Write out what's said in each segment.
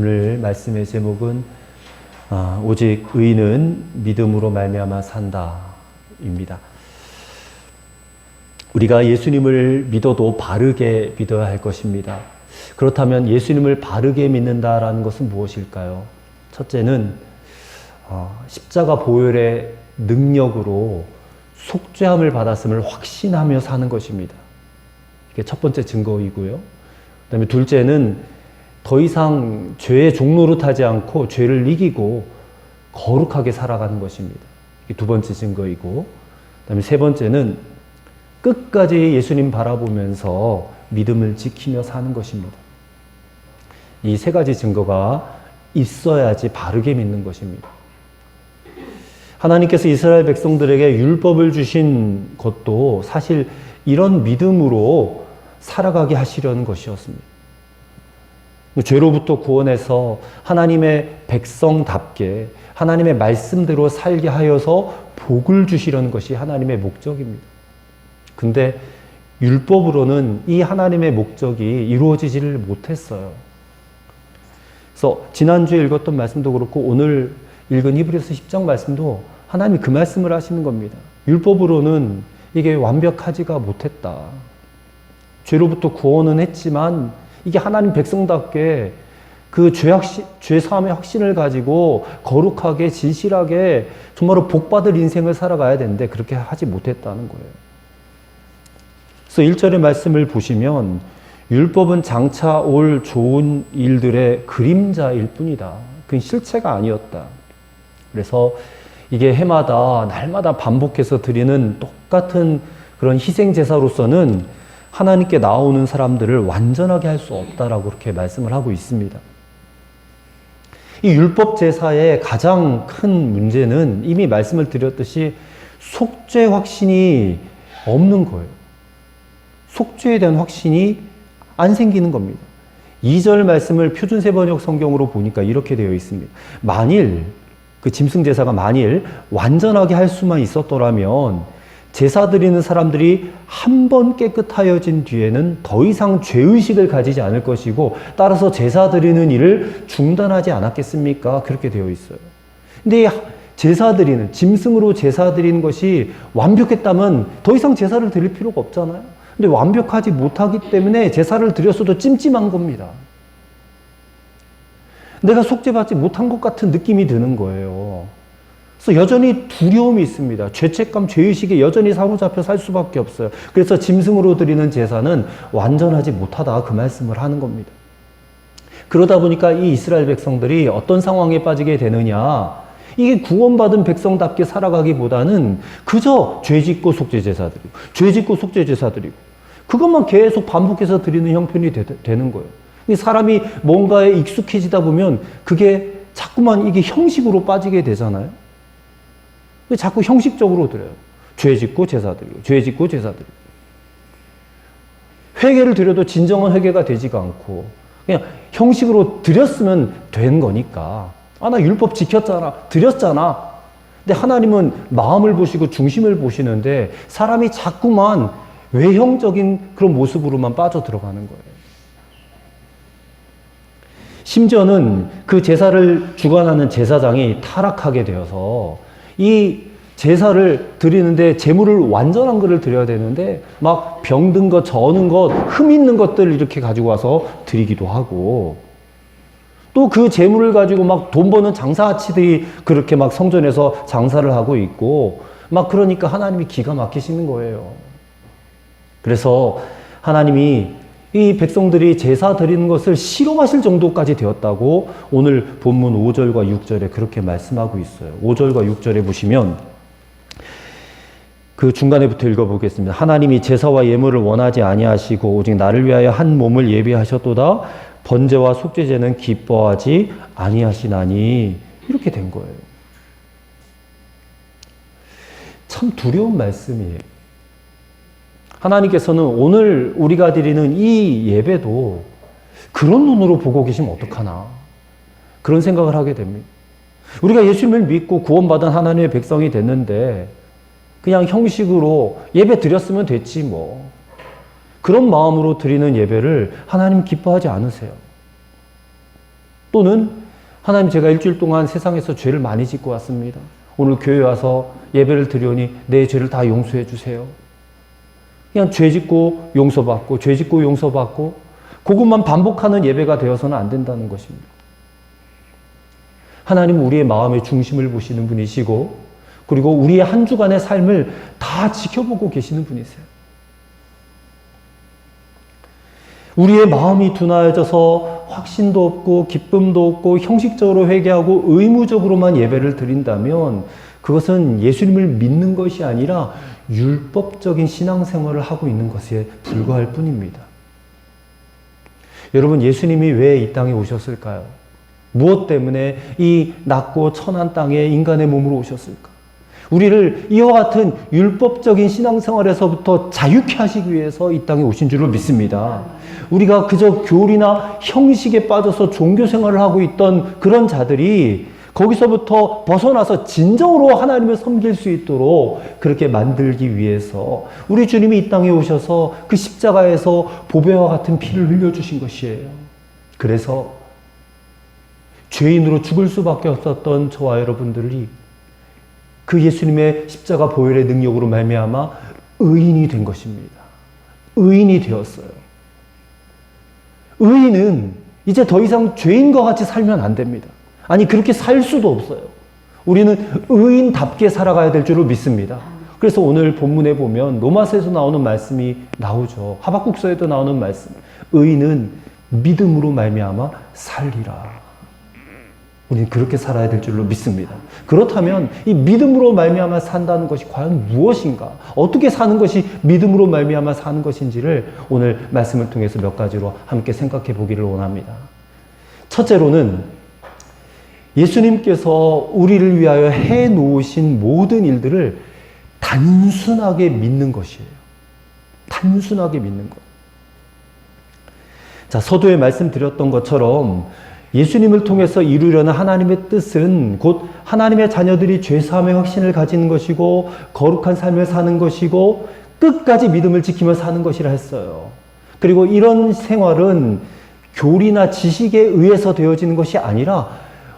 오늘 말씀의 제목은 오직 의인은 믿음으로 말미암아 산다입니다. 우리가 예수님을 믿어도 바르게 믿어야 할 것입니다. 그렇다면 예수님을 바르게 믿는다라는 것은 무엇일까요? 첫째는 십자가 보혈의 능력으로 속죄함을 받았음을 확신하며 사는 것입니다. 이게 첫 번째 증거이고요. 그 다음에 둘째는 더 이상 죄의 종노릇하지 않고 죄를 이기고 거룩하게 살아가는 것입니다. 이게 두 번째 증거이고, 그 다음에 세 번째는 끝까지 예수님 바라보면서 믿음을 지키며 사는 것입니다. 이 세 가지 증거가 있어야지 바르게 믿는 것입니다. 하나님께서 이스라엘 백성들에게 율법을 주신 것도 사실 이런 믿음으로 살아가게 하시려는 것이었습니다. 죄로부터 구원해서 하나님의 백성답게 하나님의 말씀대로 살게 하여서 복을 주시려는 것이 하나님의 목적입니다. 근데 율법으로는 이 하나님의 목적이 이루어지지를 못했어요. 그래서 지난주에 읽었던 말씀도 그렇고 오늘 읽은 히브리서 10장 말씀도 하나님이 그 말씀을 하시는 겁니다. 율법으로는 이게 완벽하지가 못했다. 죄로부터 구원은 했지만 이게 하나님 백성답게 그 죄 사함의 확신을 가지고 거룩하게 진실하게 정말로 복받을 인생을 살아가야 되는데 그렇게 하지 못했다는 거예요. 그래서 1절의 말씀을 보시면 율법은 장차 올 좋은 일들의 그림자일 뿐이다. 그건 실체가 아니었다. 그래서 이게 해마다 날마다 반복해서 드리는 똑같은 그런 희생제사로서는 하나님께 나오는 사람들을 완전하게 할 수 없다라고 그렇게 말씀을 하고 있습니다. 이 율법 제사의 가장 큰 문제는 이미 말씀을 드렸듯이 속죄 확신이 없는 거예요. 속죄에 대한 확신이 안 생기는 겁니다. 2절 말씀을 표준세번역 성경으로 보니까 이렇게 되어 있습니다. 만일 그 짐승 제사가 만일 완전하게 할 수만 있었더라면 제사 드리는 사람들이 한 번 깨끗하여진 뒤에는 더 이상 죄의식을 가지지 않을 것이고 따라서 제사 드리는 일을 중단하지 않았겠습니까? 그렇게 되어 있어요. 근데 제사 드리는, 짐승으로 제사 드리는 것이 완벽했다면 더 이상 제사를 드릴 필요가 없잖아요. 근데 완벽하지 못하기 때문에 제사를 드렸어도 찜찜한 겁니다. 내가 속죄받지 못한 것 같은 느낌이 드는 거예요. 그래서 여전히 두려움이 있습니다. 죄책감, 죄의식에 여전히 사로잡혀 살 수밖에 없어요. 그래서 짐승으로 드리는 제사는 완전하지 못하다 그 말씀을 하는 겁니다. 그러다 보니까 이 이스라엘 백성들이 어떤 상황에 빠지게 되느냐, 이게 구원받은 백성답게 살아가기보다는 그저 죄짓고 속죄제사 드리고 죄짓고 속죄제사 드리고 그것만 계속 반복해서 드리는 형편이 되는 거예요. 사람이 뭔가에 익숙해지다 보면 그게 자꾸만 이게 형식으로 빠지게 되잖아요. 자꾸 형식적으로 드려요. 죄 짓고 제사 드리고 죄 짓고 제사 드리고 회개를 드려도 진정한 회개가 되지가 않고 그냥 형식으로 드렸으면 된 거니까 나 율법 지켰잖아, 드렸잖아. 근데 하나님은 마음을 보시고 중심을 보시는데 사람이 자꾸만 외형적인 그런 모습으로만 빠져 들어가는 거예요. 심지어는 그 제사를 주관하는 제사장이 타락하게 되어서 이 제사를 드리는데 제물을 완전한 것을 드려야 되는데 막 병든 것, 저는 것, 흠 있는 것들을 이렇게 가지고 와서 드리기도 하고 또 그 제물을 가지고 막 돈 버는 장사치들이 그렇게 막 성전에서 장사를 하고 있고 막 그러니까 하나님이 기가 막히시는 거예요. 그래서 하나님이 이 백성들이 제사 드리는 것을 싫어하실 정도까지 되었다고 오늘 본문 5절과 6절에 그렇게 말씀하고 있어요. 5절과 6절에 보시면 그 중간에부터 읽어보겠습니다. 하나님이 제사와 예물을 원하지 아니하시고 오직 나를 위하여 한 몸을 예비하셨도다. 번제와 속죄제는 기뻐하지 아니하시나니 이렇게 된 거예요. 참 두려운 말씀이에요. 하나님께서는 오늘 우리가 드리는 이 예배도 그런 눈으로 보고 계시면 어떡하나 그런 생각을 하게 됩니다. 우리가 예수님을 믿고 구원받은 하나님의 백성이 됐는데 그냥 형식으로 예배 드렸으면 됐지 뭐 그런 마음으로 드리는 예배를 하나님 기뻐하지 않으세요. 또는 하나님, 제가 일주일 동안 세상에서 죄를 많이 짓고 왔습니다. 오늘 교회 와서 예배를 드리오니 내 죄를 다 용서해 주세요. 그냥 죄 짓고 용서받고 죄 짓고 용서받고 그것만 반복하는 예배가 되어서는 안 된다는 것입니다. 하나님은 우리의 마음의 중심을 보시는 분이시고 그리고 우리의 한 주간의 삶을 다 지켜보고 계시는 분이세요. 우리의 마음이 둔하여져서 확신도 없고 기쁨도 없고 형식적으로 회개하고 의무적으로만 예배를 드린다면 그것은 예수님을 믿는 것이 아니라 율법적인 신앙생활을 하고 있는 것에 불과할 뿐입니다. 여러분, 예수님이 왜 이 땅에 오셨을까요? 무엇 때문에 이 낮고 천한 땅에 인간의 몸으로 오셨을까? 우리를 이와 같은 율법적인 신앙생활에서부터 자유케 하시기 위해서 이 땅에 오신 줄로 믿습니다. 우리가 그저 교리나 형식에 빠져서 종교생활을 하고 있던 그런 자들이 거기서부터 벗어나서 진정으로 하나님을 섬길 수 있도록 그렇게 만들기 위해서 우리 주님이 이 땅에 오셔서 그 십자가에서 보배와 같은 피를 흘려주신 것이에요. 그래서 죄인으로 죽을 수밖에 없었던 저와 여러분들이 그 예수님의 십자가 보혈의 능력으로 말미암아 의인이 된 것입니다. 의인이 되었어요. 의인은 이제 더 이상 죄인과 같이 살면 안 됩니다. 아니, 그렇게 살 수도 없어요. 우리는 의인답게 살아가야 될 줄로 믿습니다. 그래서 오늘 본문에 보면 로마서에서 나오는 말씀이 나오죠. 하박국서에도 나오는 말씀. 의인은 믿음으로 말미암아 살리라. 우리는 그렇게 살아야 될 줄로 믿습니다. 그렇다면 이 믿음으로 말미암아 산다는 것이 과연 무엇인가? 어떻게 사는 것이 믿음으로 말미암아 사는 것인지를 오늘 말씀을 통해서 몇 가지로 함께 생각해 보기를 원합니다. 첫째로는 예수님께서 우리를 위하여 해놓으신 모든 일들을 단순하게 믿는 것이에요. 단순하게 믿는 것. 자, 서두에 말씀드렸던 것처럼 예수님을 통해서 이루려는 하나님의 뜻은 곧 하나님의 자녀들이 죄사함의 확신을 가지는 것이고 거룩한 삶을 사는 것이고 끝까지 믿음을 지키며 사는 것이라 했어요. 그리고 이런 생활은 교리나 지식에 의해서 되어지는 것이 아니라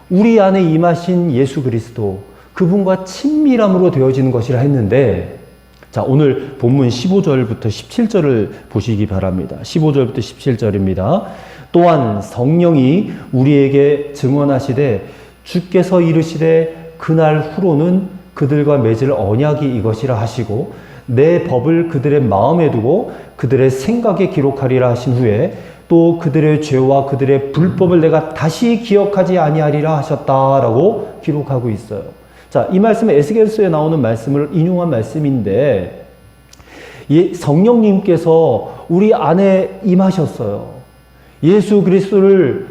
우리 안에 임하신 예수 그리스도, 그분과 친밀함으로 되어지는 것이라 했는데, 자, 오늘 본문 15절부터 17절을 보시기 바랍니다. 15절부터 17절입니다. 또한 성령이 우리에게 증언하시되 주께서 이르시되 그날 후로는 그들과 맺을 언약이 이것이라 하시고 내 법을 그들의 마음에 두고 그들의 생각에 기록하리라 하신 후에 또 그들의 죄와 그들의 불법을 내가 다시 기억하지 아니하리라 하셨다라고 기록하고 있어요. 자, 이 말씀은 에스겔서에 나오는 말씀을 인용한 말씀인데 성령님께서 우리 안에 임하셨어요. 예수 그리스도를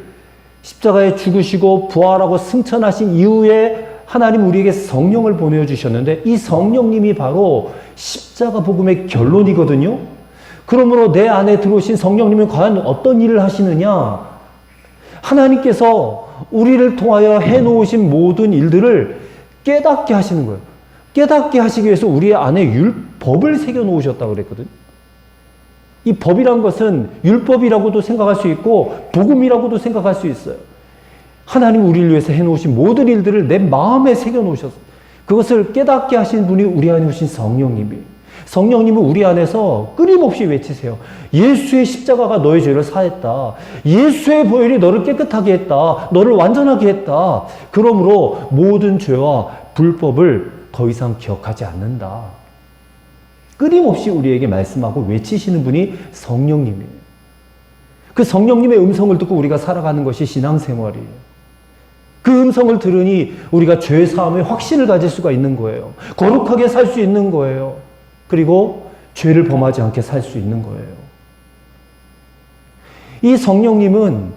십자가에 죽으시고 부활하고 승천하신 이후에 하나님 우리에게 성령을 보내주셨는데 이 성령님이 바로 십자가 복음의 결론이거든요. 그러므로 내 안에 들어오신 성령님은 과연 어떤 일을 하시느냐? 하나님께서 우리를 통하여 해놓으신 모든 일들을 깨닫게 하시는 거예요. 깨닫게 하시기 위해서 우리 안에 율법을 새겨놓으셨다고 그랬거든요. 이 법이란 것은 율법이라고도 생각할 수 있고 복음이라고도 생각할 수 있어요. 하나님 우리를 위해서 해놓으신 모든 일들을 내 마음에 새겨놓으셨어요. 그것을 깨닫게 하신 분이 우리 안에 오신 성령님이에요. 성령님은 우리 안에서 끊임없이 외치세요. 예수의 십자가가 너의 죄를 사했다. 예수의 보혈이 너를 깨끗하게 했다. 너를 완전하게 했다. 그러므로 모든 죄와 불법을 더 이상 기억하지 않는다. 끊임없이 우리에게 말씀하고 외치시는 분이 성령님이에요. 그 성령님의 음성을 듣고 우리가 살아가는 것이 신앙생활이에요. 그 음성을 들으니 우리가 죄 사함의 확신을 가질 수가 있는 거예요. 거룩하게 살 수 있는 거예요. 그리고 죄를 범하지 않게 살 수 있는 거예요. 이 성령님은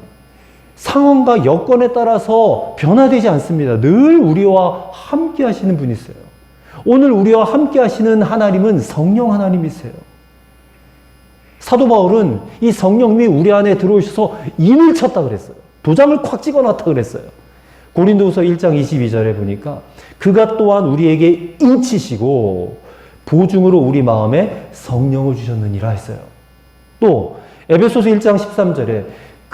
상황과 여건에 따라서 변화되지 않습니다. 늘 우리와 함께 하시는 분이세요. 오늘 우리와 함께 하시는 하나님은 성령 하나님이세요. 사도 바울은 이 성령님이 우리 안에 들어오셔서 인을 쳤다 그랬어요. 도장을 콱 찍어놨다 그랬어요. 고린도후서 1장 22절에 보니까 그가 또한 우리에게 인치시고 보증으로 우리 마음에 성령을 주셨느니라 했어요. 또 에베소서 1장 13절에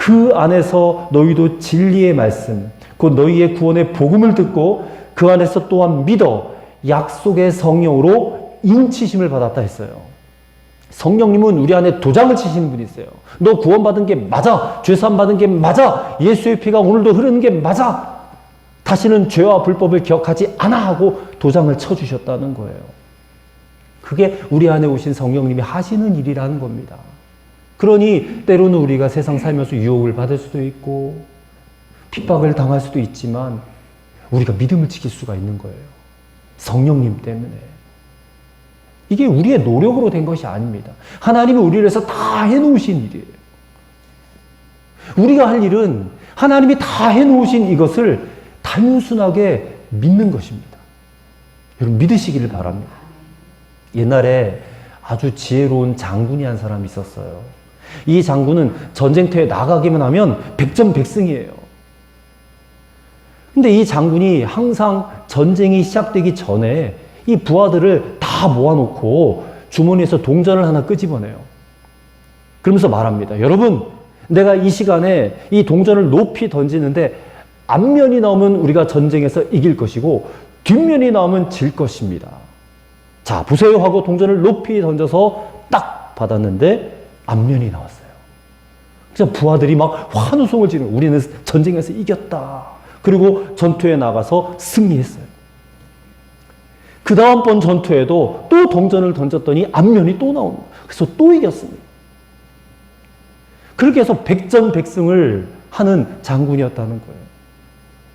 그 안에서 너희도 진리의 말씀, 곧 너희의 구원의 복음을 듣고 그 안에서 또한 믿어 약속의 성령으로 인치심을 받았다 했어요. 성령님은 우리 안에 도장을 치시는 분이세요. 너 구원받은 게 맞아. 죄사함 받은 게 맞아. 예수의 피가 오늘도 흐르는 게 맞아. 다시는 죄와 불법을 기억하지 않아 하고 도장을 쳐주셨다는 거예요. 그게 우리 안에 오신 성령님이 하시는 일이라는 겁니다. 그러니 때로는 우리가 세상 살면서 유혹을 받을 수도 있고 핍박을 당할 수도 있지만 우리가 믿음을 지킬 수가 있는 거예요. 성령님 때문에. 이게 우리의 노력으로 된 것이 아닙니다. 하나님이 우리를 위해서 다 해놓으신 일이에요. 우리가 할 일은 하나님이 다 해놓으신 이것을 단순하게 믿는 것입니다. 여러분 믿으시기를 바랍니다. 옛날에 아주 지혜로운 장군이 한 사람이 있었어요. 이 장군은 전쟁터에 나가기만 하면 백전백승이에요. 근데 이 장군이 항상 전쟁이 시작되기 전에 이 부하들을 다 모아놓고 주머니에서 동전을 하나 끄집어내요. 그러면서 말합니다. 여러분, 내가 이 시간에 이 동전을 높이 던지는데 앞면이 나오면 우리가 전쟁에서 이길 것이고 뒷면이 나오면 질 것입니다. 자, 보세요 하고 동전을 높이 던져서 딱 받았는데 앞면이 나왔어요. 그래서 부하들이 막 환호성을 지르고 우리는 전쟁에서 이겼다. 그리고 전투에 나가서 승리했어요. 그 다음번 전투에도 또 동전을 던졌더니 앞면이 또 나옵니다. 그래서 또 이겼습니다. 그렇게 해서 백전백승을 하는 장군이었다는 거예요.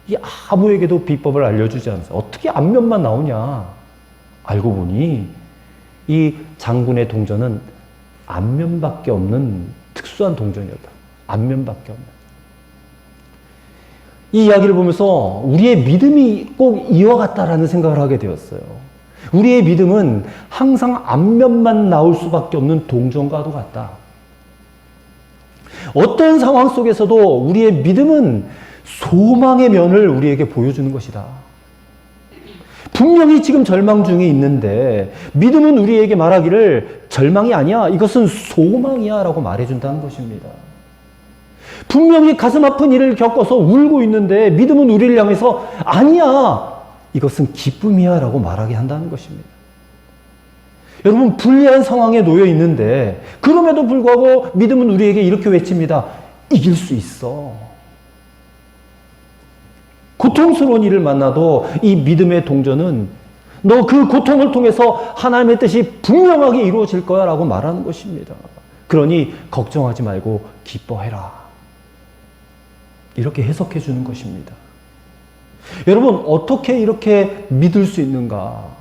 이 아무에게도 비법을 알려주지 않았어요. 어떻게 앞면만 나오냐. 알고 보니 이 장군의 동전은 앞면밖에 없는 특수한 동전이었다. 앞면밖에 없는. 이 이야기를 보면서 우리의 믿음이 꼭 이와 같다라는 생각을 하게 되었어요. 우리의 믿음은 항상 앞면만 나올 수밖에 없는 동전과도 같다. 어떤 상황 속에서도 우리의 믿음은 소망의 면을 우리에게 보여주는 것이다. 분명히 지금 절망 중에 있는데 믿음은 우리에게 말하기를 절망이 아니야. 이것은 소망이야 라고 말해준다는 것입니다. 분명히 가슴 아픈 일을 겪어서 울고 있는데 믿음은 우리를 향해서 아니야. 이것은 기쁨이야 라고 말하게 한다는 것입니다. 여러분 불리한 상황에 놓여 있는데 그럼에도 불구하고 믿음은 우리에게 이렇게 외칩니다. 이길 수 있어. 고통스러운 일을 만나도 이 믿음의 동전은 너 그 고통을 통해서 하나님의 뜻이 분명하게 이루어질 거야 라고 말하는 것입니다. 그러니 걱정하지 말고 기뻐해라. 이렇게 해석해 주는 것입니다. 여러분 어떻게 이렇게 믿을 수 있는가?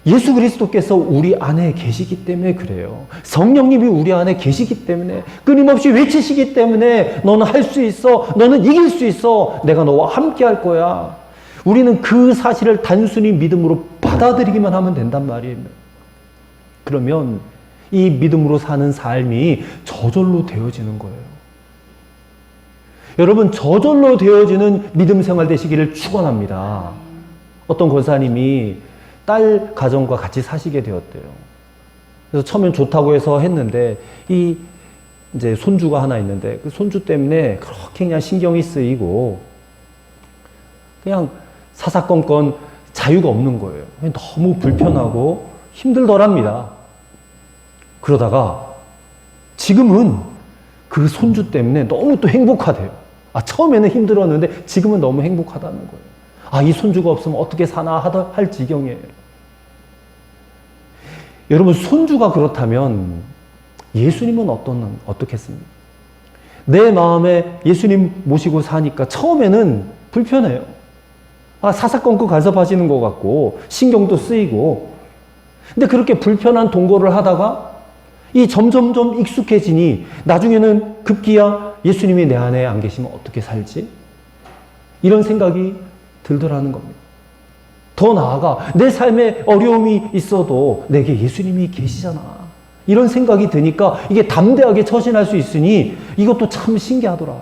예수 그리스도께서 우리 안에 계시기 때문에 그래요. 성령님이 우리 안에 계시기 때문에 끊임없이 외치시기 때문에 너는 할 수 있어. 너는 이길 수 있어. 내가 너와 함께 할 거야. 우리는 그 사실을 단순히 믿음으로 받아들이기만 하면 된단 말이에요. 그러면 이 믿음으로 사는 삶이 저절로 되어지는 거예요. 여러분 저절로 되어지는 믿음 생활 되시기를 축원합니다. 어떤 권사님이 딸 가정과 같이 사시게 되었대요. 그래서 처음엔 좋다고 해서 했는데 이제 손주가 하나 있는데 그 손주 때문에 그렇게 그냥 신경이 쓰이고 그냥 사사건건 자유가 없는 거예요. 너무 불편하고 힘들더랍니다. 그러다가 지금은 그 손주 때문에 너무 또 행복하대요. 처음에는 힘들었는데 지금은 너무 행복하다는 거예요. 이 손주가 없으면 어떻게 사나 할 지경이에요. 여러분 손주가 그렇다면 예수님은 어떻겠습니까? 내 마음에 예수님 모시고 사니까 처음에는 불편해요. 사사건건 간섭하시는 것 같고 신경도 쓰이고 근데 그렇게 불편한 동거를 하다가 점점점 익숙해지니 나중에는 급기야 예수님이 내 안에 안 계시면 어떻게 살지? 이런 생각이 들더라는 겁니다. 더 나아가 내 삶에 어려움이 있어도 내게 예수님이 계시잖아. 이런 생각이 드니까 이게 담대하게 처신할 수 있으니 이것도 참 신기하더라.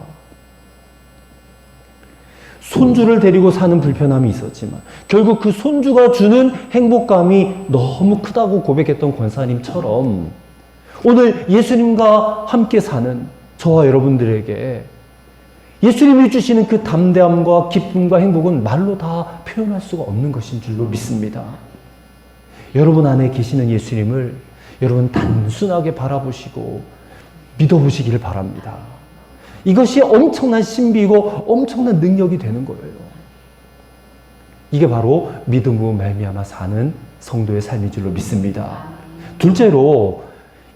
손주를 데리고 사는 불편함이 있었지만 결국 그 손주가 주는 행복감이 너무 크다고 고백했던 권사님처럼 오늘 예수님과 함께 사는 저와 여러분들에게 예수님이 주시는 그 담대함과 기쁨과 행복은 말로 다 표현할 수가 없는 것인 줄로 믿습니다. 여러분 안에 계시는 예수님을 여러분 단순하게 바라보시고 믿어보시기를 바랍니다. 이것이 엄청난 신비고 엄청난 능력이 되는 거예요. 이게 바로 믿음으로 말미암아 사는 성도의 삶인 줄로 믿습니다. 둘째로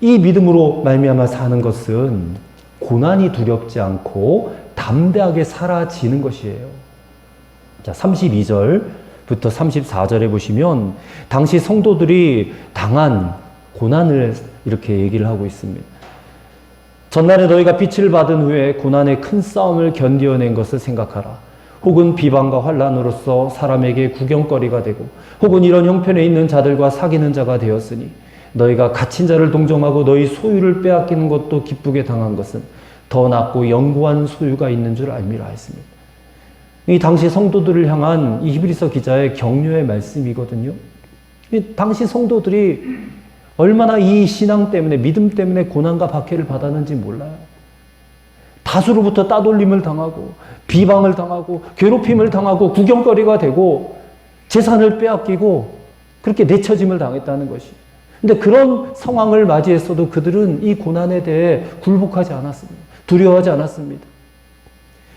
이 믿음으로 말미암아 사는 것은 고난이 두렵지 않고 담대하게 사라지는 것이에요. 자, 32절부터 34절에 보시면 당시 성도들이 당한 고난을 이렇게 얘기를 하고 있습니다. 전날에 너희가 빛을 받은 후에 고난의 큰 싸움을 견디어낸 것을 생각하라. 혹은 비방과 환난으로서 사람에게 구경거리가 되고 혹은 이런 형편에 있는 자들과 사귀는 자가 되었으니 너희가 갇힌 자를 동정하고 너희 소유를 빼앗기는 것도 기쁘게 당한 것은 더 낫고 영구한 소유가 있는 줄 알미라 했습니다. 이 당시 성도들을 향한 이 히브리서 기자의 격려의 말씀이거든요. 이 당시 성도들이 얼마나 이 신앙 때문에 믿음 때문에 고난과 박해를 받았는지 몰라요. 다수로부터 따돌림을 당하고 비방을 당하고 괴롭힘을 당하고 구경거리가 되고 재산을 빼앗기고 그렇게 내쳐짐을 당했다는 것이. 근데 그런 상황을 맞이했어도 그들은 이 고난에 대해 굴복하지 않았습니다. 두려워하지 않았습니다.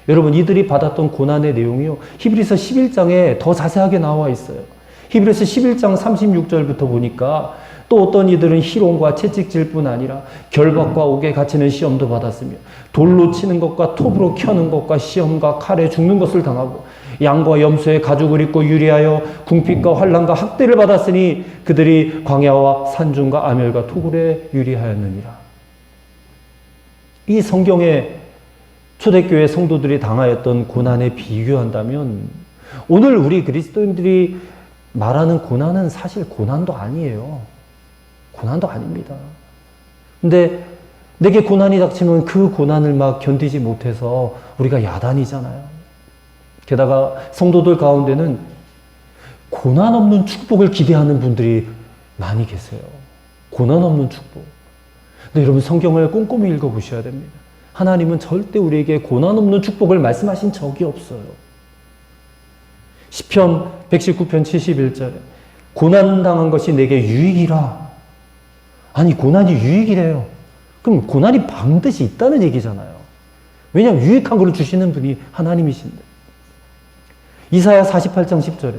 여러분, 이들이 받았던 고난의 내용이요, 히브리서 11장에 더 자세하게 나와 있어요. 히브리서 11장 36절부터 보니까 또 어떤 이들은 희롱과 채찍질 뿐 아니라 결박과 옥에 갇히는 시험도 받았으며 돌로 치는 것과 톱으로 켜는 것과 시험과 칼에 죽는 것을 당하고 양과 염소의 가죽을 입고 유리하여 궁핍과 환난과 학대를 받았으니 그들이 광야와 산중과 암열과 토굴에 유리하였느니라. 이 성경의 초대교회 성도들이 당하였던 고난에 비교한다면 오늘 우리 그리스도인들이 말하는 고난은 사실 고난도 아니에요. 고난도 아닙니다. 근데 내게 고난이 닥치면 그 고난을 막 견디지 못해서 우리가 야단이잖아요. 게다가 성도들 가운데는 고난 없는 축복을 기대하는 분들이 많이 계세요. 고난 없는 축복. 근데 여러분, 성경을 꼼꼼히 읽어보셔야 됩니다. 하나님은 절대 우리에게 고난 없는 축복을 말씀하신 적이 없어요. 시편 119편 71절에 고난당한 것이 내게 유익이라. 아니, 고난이 유익이래요. 그럼 고난이 반드시 있다는 얘기잖아요. 왜냐하면 유익한 걸 주시는 분이 하나님이신데. 이사야 48장 10절에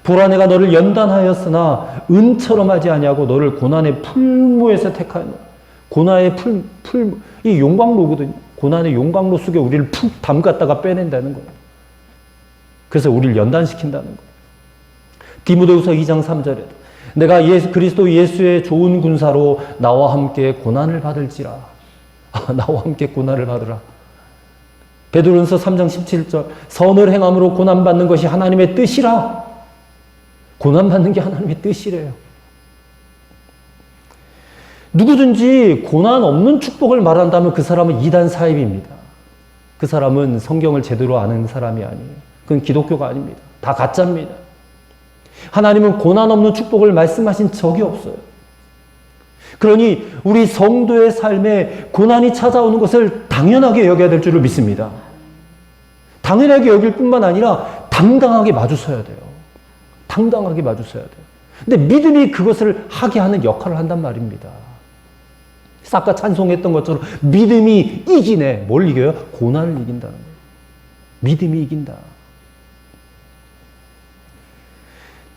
보라, 내가 너를 연단하였으나 은처럼 하지 아니하고 너를 고난의 풀무에서 택하였노라. 고난의 이 용광로거든요. 고난의 용광로 속에 우리를 푹 담갔다가 빼낸다는 거예요. 그래서 우리를 연단시킨다는 거예요. 디모데후서 2장 3절에 내가 그리스도 예수의 좋은 군사로 나와 함께 고난을 받을지라. 나와 함께 고난을 받으라. 베드로전서 3장 17절 선을 행함으로 고난받는 것이 하나님의 뜻이라. 고난받는 게 하나님의 뜻이래요. 누구든지 고난 없는 축복을 말한다면 그 사람은 이단 사입입니다. 그 사람은 성경을 제대로 아는 사람이 아니에요. 그건 기독교가 아닙니다. 다 가짜입니다. 하나님은 고난 없는 축복을 말씀하신 적이 없어요. 그러니 우리 성도의 삶에 고난이 찾아오는 것을 당연하게 여겨야 될 줄을 믿습니다. 당연하게 여길 뿐만 아니라 당당하게 마주서야 돼요. 당당하게 마주서야 돼요. 근데 믿음이 그것을 하게 하는 역할을 한단 말입니다. 아까 찬송했던 것처럼 믿음이 이기네. 뭘 이겨요? 고난을 이긴다는 거예요. 믿음이 이긴다.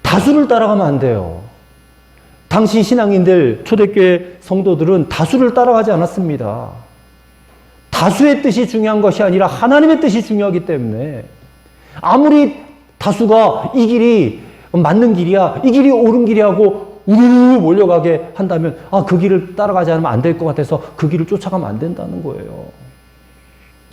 다수를 따라가면 안 돼요. 당시 신앙인들, 초대교회 성도들은 다수를 따라가지 않았습니다. 다수의 뜻이 중요한 것이 아니라 하나님의 뜻이 중요하기 때문에 아무리 다수가 이 길이 맞는 길이야, 이 길이 옳은 길이야 하고 우르르 몰려가게 한다면 그 길을 따라가지 않으면 안 될 것 같아서 그 길을 쫓아가면 안 된다는 거예요.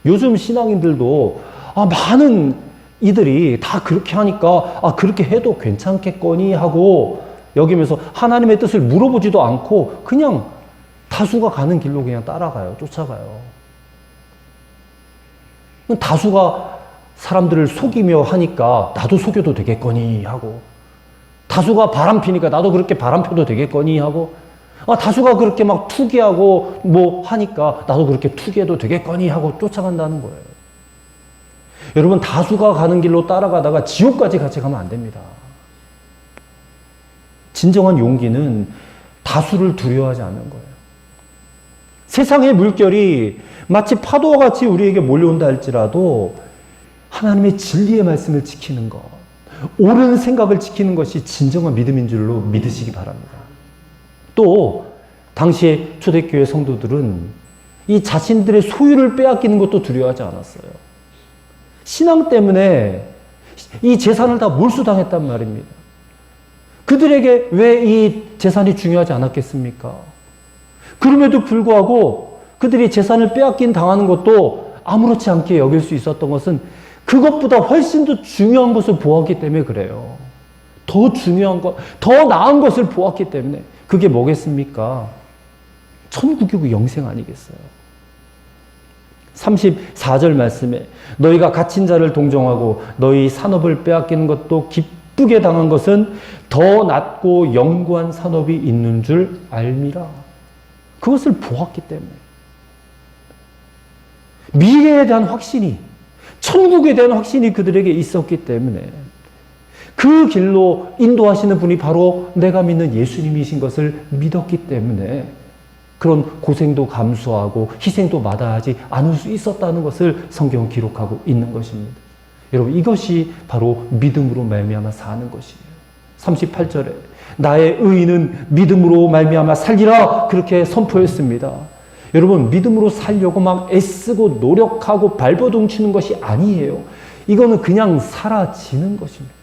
요즘 신앙인들도 많은 이들이 다 그렇게 하니까 그렇게 해도 괜찮겠거니 하고 여기면서 하나님의 뜻을 물어보지도 않고 그냥 다수가 가는 길로 그냥 따라가요. 쫓아가요. 다수가 사람들을 속이며 하니까 나도 속여도 되겠거니 하고, 다수가 바람 피니까 나도 그렇게 바람 펴도 되겠거니 하고, 다수가 그렇게 막 투기하고 뭐 하니까 나도 그렇게 투기해도 되겠거니 하고 쫓아간다는 거예요. 여러분, 다수가 가는 길로 따라가다가 지옥까지 같이 가면 안 됩니다. 진정한 용기는 다수를 두려워하지 않는 거예요. 세상의 물결이 마치 파도와 같이 우리에게 몰려온다 할지라도 하나님의 진리의 말씀을 지키는 것, 옳은 생각을 지키는 것이 진정한 믿음인 줄로 믿으시기 바랍니다. 또 당시의 초대교회 성도들은 이 자신들의 소유를 빼앗기는 것도 두려워하지 않았어요. 신앙 때문에 이 재산을 다 몰수당했단 말입니다. 그들에게 왜 이 재산이 중요하지 않았겠습니까? 그럼에도 불구하고 그들이 재산을 빼앗긴 당하는 것도 아무렇지 않게 여길 수 있었던 것은 그것보다 훨씬 더 중요한 것을 보았기 때문에 그래요. 더 중요한 것, 더 나은 것을 보았기 때문에. 그게 뭐겠습니까? 천국이고 영생 아니겠어요? 34절 말씀에 너희가 갇힌 자를 동정하고 너희 산업을 빼앗기는 것도 기쁘게 당한 것은 더 낫고 영구한 산업이 있는 줄 알미라. 그것을 보았기 때문에. 미래에 대한 확신이, 천국에 대한 확신이 그들에게 있었기 때문에 그 길로 인도하시는 분이 바로 내가 믿는 예수님이신 것을 믿었기 때문에 그런 고생도 감수하고 희생도 마다하지 않을 수 있었다는 것을 성경은 기록하고 있는 것입니다. 여러분, 이것이 바로 믿음으로 말미암아 사는 것이에요. 38절에 나의 의인은 믿음으로 말미암아 살리라 그렇게 선포했습니다. 여러분, 믿음으로 살려고 막 애쓰고 노력하고 발버둥 치는 것이 아니에요. 이거는 그냥 사라지는 것입니다.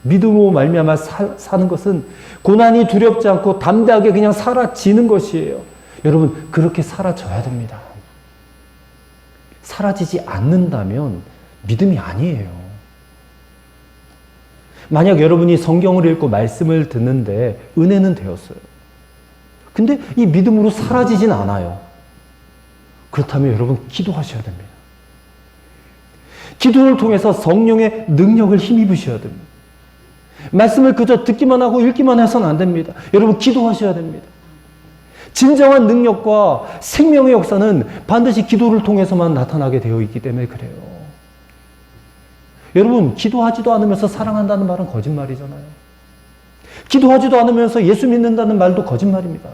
믿음으로 말미암아 사는 것은 고난이 두렵지 않고 담대하게 그냥 사라지는 것이에요. 여러분, 그렇게 사라져야 됩니다. 사라지지 않는다면 믿음이 아니에요. 만약 여러분이 성경을 읽고 말씀을 듣는데 은혜는 되었어요. 근데 이 믿음으로 사라지진 않아요. 그렇다면 여러분, 기도하셔야 됩니다. 기도를 통해서 성령의 능력을 힘입으셔야 됩니다. 말씀을 그저 듣기만 하고 읽기만 해서는 안 됩니다. 여러분, 기도하셔야 됩니다. 진정한 능력과 생명의 역사는 반드시 기도를 통해서만 나타나게 되어 있기 때문에 그래요. 여러분, 기도하지도 않으면서 사랑한다는 말은 거짓말이잖아요. 기도하지도 않으면서 예수 믿는다는 말도 거짓말입니다.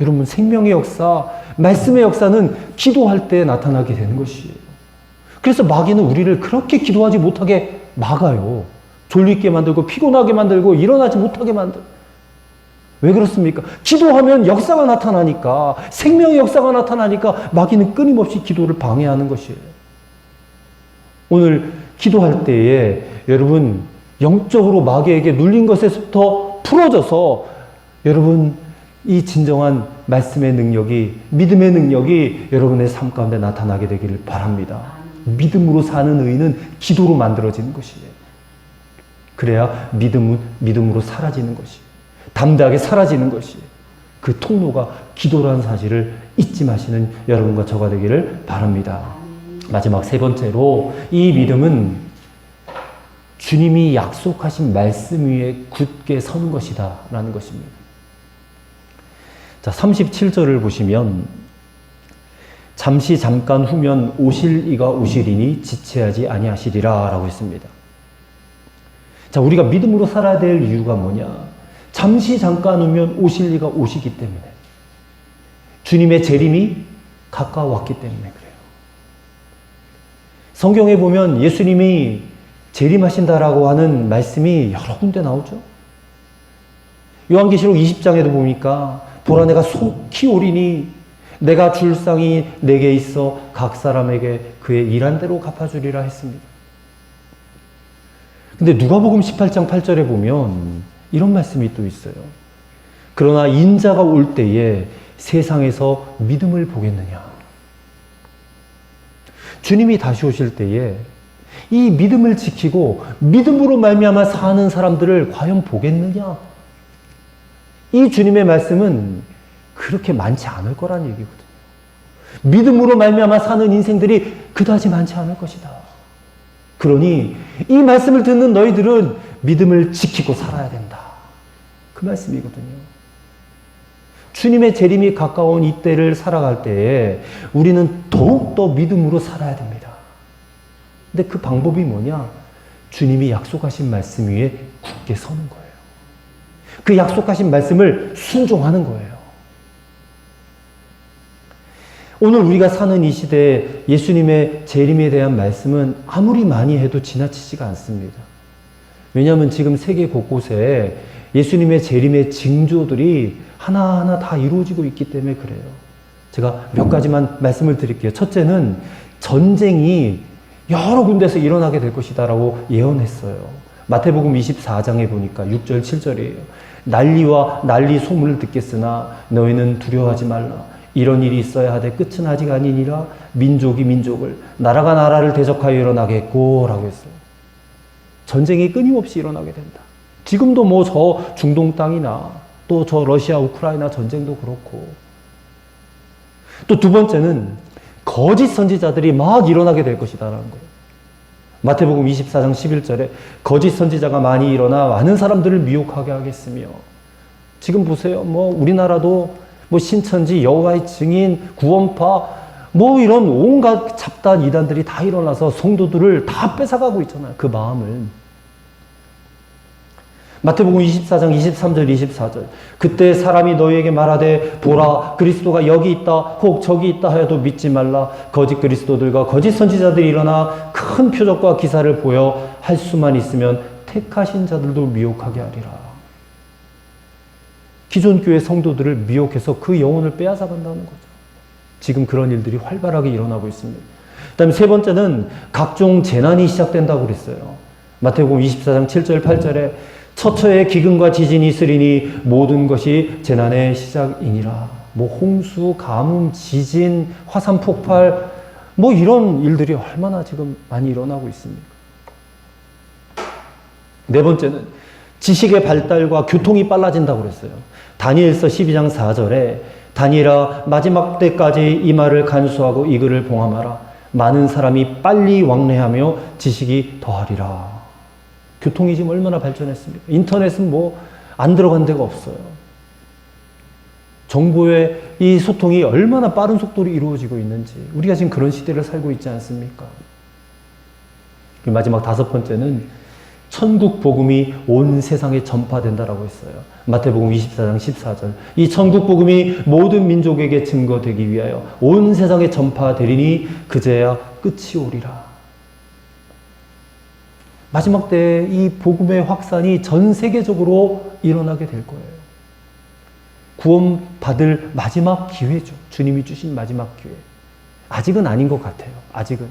여러분, 생명의 역사, 말씀의 역사는 기도할 때 나타나게 되는 것이에요. 그래서 마귀는 우리를 그렇게 기도하지 못하게 막아요. 졸리게 만들고 피곤하게 만들고 일어나지 못하게 만들고. 왜 그렇습니까? 기도하면 역사가 나타나니까, 생명의 역사가 나타나니까 마귀는 끊임없이 기도를 방해하는 것이에요. 오늘 기도할 때에 여러분, 영적으로 마귀에게 눌린 것에서부터 풀어져서 여러분, 이 진정한 말씀의 능력이, 믿음의 능력이 여러분의 삶 가운데 나타나게 되기를 바랍니다. 믿음으로 사는 의인은 기도로 만들어지는 것이에요. 그래야 믿음으로 사라지는 것이에요. 담대하게 사라지는 것이에요. 그 통로가 기도라는 사실을 잊지 마시는 여러분과 저가 되기를 바랍니다. 마지막 세 번째로, 이 믿음은 주님이 약속하신 말씀 위에 굳게 서는 것이다 라는 것입니다. 자, 37절을 보시면 잠시 잠깐 후면 오실 이가 오시리니 지체하지 아니하시리라 라고 했습니다. 자, 우리가 믿음으로 살아야 될 이유가 뭐냐? 잠시 잠깐 후면 오실 이가 오시기 때문에, 주님의 재림이 가까워왔기 때문에 그래요. 성경에 보면 예수님이 재림하신다라고 하는 말씀이 여러 군데 나오죠. 요한계시록 20장에도 보니까 보라, 내가 속히 오리니 내가 줄 상이 내게 있어 각 사람에게 그의 일한 대로 갚아주리라 했습니다. 근데 누가복음 18장 8절에 보면 이런 말씀이 또 있어요. 그러나 인자가 올 때에 세상에서 믿음을 보겠느냐. 주님이 다시 오실 때에 이 믿음을 지키고 믿음으로 말미암아 사는 사람들을 과연 보겠느냐. 이 주님의 말씀은 그렇게 많지 않을 거란 얘기거든요. 믿음으로 말미암아 사는 인생들이 그다지 많지 않을 것이다. 그러니 이 말씀을 듣는 너희들은 믿음을 지키고 살아야 된다. 그 말씀이거든요. 주님의 재림이 가까운 이때를 살아갈 때에 우리는 더욱더 믿음으로 살아야 됩니다. 근데 그 방법이 뭐냐? 주님이 약속하신 말씀 위에 굳게 서는 거예요. 그 약속하신 말씀을 순종하는 거예요. 오늘 우리가 사는 이 시대에 예수님의 재림에 대한 말씀은 아무리 많이 해도 지나치지가 않습니다. 왜냐하면 지금 세계 곳곳에 예수님의 재림의 징조들이 하나하나 다 이루어지고 있기 때문에 그래요. 제가 몇 가지만 말씀을 드릴게요. 첫째는 전쟁이 여러 군데서 일어나게 될 것이다라고 예언했어요. 마태복음 24장에 보니까 6절, 7절이에요. 난리와 난리 소문을 듣겠으나 너희는 두려워하지 말라. 이런 일이 있어야 하되 끝은 아직 아니니라. 민족이 민족을, 나라가 나라를 대적하여 일어나겠고 라고 했어요. 전쟁이 끊임없이 일어나게 된다. 지금도 뭐 저 중동 땅이나 또 저 러시아 우크라이나 전쟁도 그렇고, 또 두 번째는 거짓 선지자들이 막 일어나게 될 것이다라는 거예요. 마태복음 24장 11절에 거짓 선지자가 많이 일어나 많은 사람들을 미혹하게 하겠으며, 지금 보세요. 뭐 우리나라도 뭐 신천지, 여호와의 증인, 구원파, 뭐 이런 온갖 잡다한 이단들이 다 일어나서 성도들을 다 뺏어가고 있잖아요. 그 마음을. 마태복음 24장 23절 24절 그때 사람이 너희에게 말하되 보라 그리스도가 여기 있다 혹 저기 있다 하여도 믿지 말라. 거짓 그리스도들과 거짓 선지자들이 일어나 큰 표적과 기사를 보여 할 수만 있으면 택하신 자들도 미혹하게 하리라. 기존 교회 성도들을 미혹해서 그 영혼을 빼앗아 간다는 거죠. 지금 그런 일들이 활발하게 일어나고 있습니다. 그 다음에 세 번째는 각종 재난이 시작된다고 그랬어요. 마태복음 24장 7절 8절에 처처에 기근과 지진이 있으리니 모든 것이 재난의 시작이니라. 뭐 홍수, 가뭄, 지진, 화산 폭발, 뭐 이런 일들이 얼마나 지금 많이 일어나고 있습니까? 네 번째는 지식의 발달과 교통이 빨라진다고 그랬어요. 다니엘서 12장 4절에 다니엘아 마지막 때까지 이 말을 간수하고 이 글을 봉함하라. 많은 사람이 빨리 왕래하며 지식이 더하리라. 교통이 지금 얼마나 발전했습니까? 인터넷은 뭐 안 들어간 데가 없어요. 정보의 이 소통이 얼마나 빠른 속도로 이루어지고 있는지, 우리가 지금 그런 시대를 살고 있지 않습니까? 마지막 다섯 번째는 천국 복음이 온 세상에 전파된다라고 했어요. 마태복음 24장 14절 이 천국 복음이 모든 민족에게 증거되기 위하여 온 세상에 전파되리니 그제야 끝이 오리라. 마지막 때에 이 복음의 확산이 전 세계적으로 일어나게 될 거예요. 구원받을 마지막 기회죠. 주님이 주신 마지막 기회. 아직은 아닌 것 같아요. 아직은.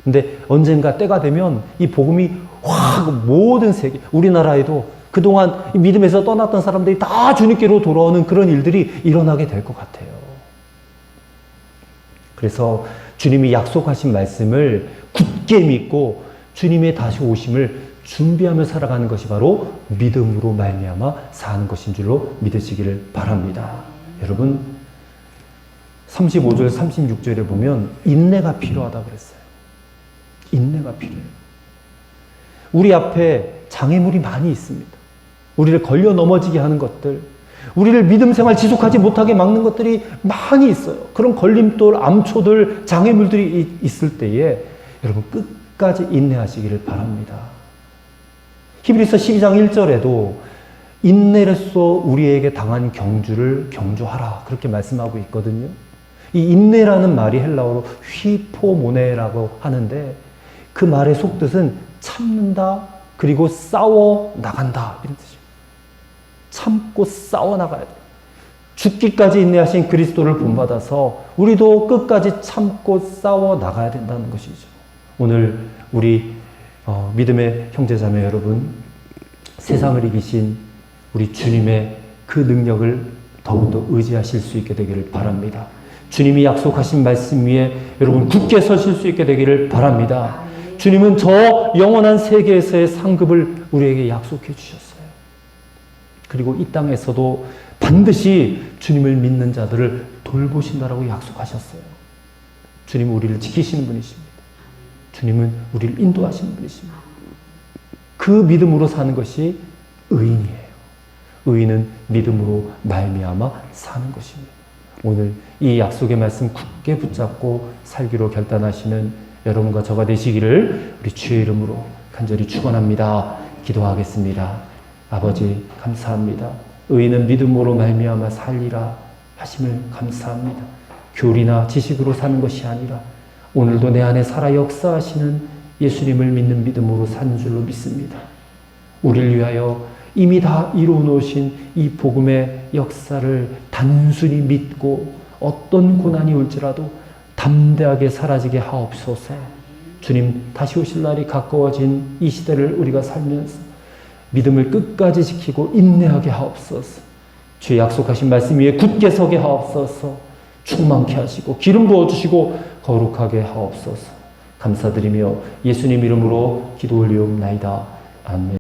근데 언젠가 때가 되면 이 복음이 확 모든 세계, 우리나라에도 그동안 믿음에서 떠났던 사람들이 다 주님께로 돌아오는 그런 일들이 일어나게 될 것 같아요. 그래서 주님이 약속하신 말씀을 굳게 믿고 주님의 다시 오심을 준비하며 살아가는 것이 바로 믿음으로 말미암아 사는 것인 줄로 믿으시기를 바랍니다. 여러분 35절 36절에 보면 인내가 필요하다고 그랬어요. 인내가 필요해요. 우리 앞에 장애물이 많이 있습니다. 우리를 걸려 넘어지게 하는 것들, 우리를 믿음 생활 지속하지 못하게 막는 것들이 많이 있어요. 그런 걸림돌, 암초들, 장애물들이 있을 때에 여러분 끝까지 인내하시기를 바랍니다. 히브리서 12장 1절에도 인내로써 우리에게 당한 경주를 경주하라 그렇게 말씀하고 있거든요. 이 인내라는 말이 헬라어로 휘포모네라고 하는데 그 말의 속뜻은 참는다 그리고 싸워 나간다 이런 뜻이에요. 참고 싸워 나가야 돼요. 죽기까지 인내하신 그리스도를 본받아서 우리도 끝까지 참고 싸워 나가야 된다는 것이죠. 오늘 우리 믿음의 형제자매 여러분, 세상을 이기신 우리 주님의 그 능력을 더욱더 의지하실 수 있게 되기를 바랍니다. 주님이 약속하신 말씀 위에 여러분 굳게 서실 수 있게 되기를 바랍니다. 주님은 저 영원한 세계에서의 상급을 우리에게 약속해 주셨어요. 그리고 이 땅에서도 반드시 주님을 믿는 자들을 돌보신다라고 약속하셨어요. 주님은 우리를 지키시는 분이십니다. 주님은 우리를 인도하시는 분이십니다. 그 믿음으로 사는 것이 의인이에요. 의인은 믿음으로 말미암아 사는 것입니다. 오늘 이 약속의 말씀 굳게 붙잡고 살기로 결단하시는 여러분과 저가 되시기를 우리 주의 이름으로 간절히 축원합니다. 기도하겠습니다. 아버지 감사합니다. 의인은 믿음으로 말미암아 살리라 하심을 감사합니다. 교리나 지식으로 사는 것이 아니라 오늘도 내 안에 살아 역사하시는 예수님을 믿는 믿음으로 사는 줄로 믿습니다. 우리를 위하여 이미 다 이루어 놓으신 이 복음의 역사를 단순히 믿고 어떤 고난이 올지라도 담대하게 사라지게 하옵소서. 주님 다시 오실 날이 가까워진 이 시대를 우리가 살면서 믿음을 끝까지 지키고 인내하게 하옵소서. 주의 약속하신 말씀 위에 굳게 서게 하옵소서. 충만케 하시고 기름 부어주시고 거룩하게 하옵소서. 감사드리며 예수님 이름으로 기도 올리옵나이다. 아멘.